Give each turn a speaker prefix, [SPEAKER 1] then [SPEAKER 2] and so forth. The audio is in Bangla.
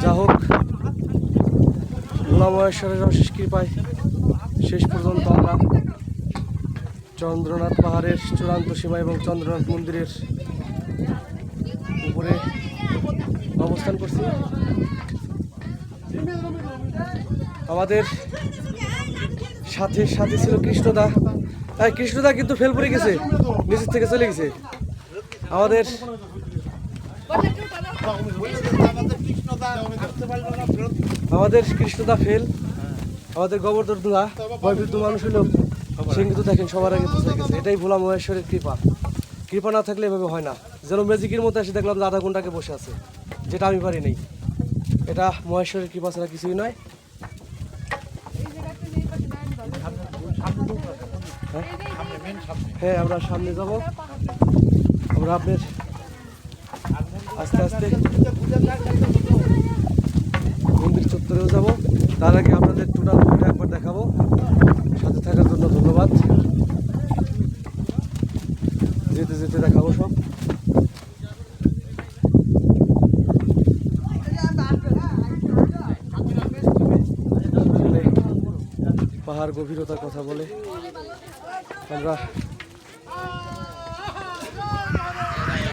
[SPEAKER 1] যা হোক, ভোলা মহেশ্বরের অশেষ কৃপায় শেষ পর্যন্ত আমরা চন্দ্রনাথ পাহাড়ের চূড়ান্ত সীমা এবং চন্দ্রনাথ মন্দিরের উপরে অবস্থান করছি। আমাদের সাথে সাথে ছিল কৃষ্ণদা। কৃষ্ণদা কিন্তু ফেল পড়ে গেছে, নিচের থেকে চলে গেছে। আমাদের কৃষ্ণদা ফেল, আমাদের গোবর্ধন দা বয়বৃদ্ধ মানুষ হলেও সে কিন্তু দেখেন সবার আগে পৌঁছে গেছে। এটাই ভোলা মহেশ্বরের কৃপা। কৃপা না থাকলে এভাবে হয় না। যেন ম্যাজিকের মধ্যে এসে দেখলাম যে আধা ঘন্টাকে বসে আছে, যেটা আমি পারি নাই। এটা মহেশ্বরের কৃপা ছাড়া কিছুই নয়। হ্যাঁ, আমরা সামনে যাব। আমরা আপনার আস্তে আস্তে মন্দির চত্বরেও যাব। তার আগে আপনাদের টোটাল ভিউটা একবার দেখাবো। সাথে থাকার জন্য ধন্যবাদ। যেতে যেতে দেখাবো সব। পাহাড় গভীরতার কথা বলে আমরা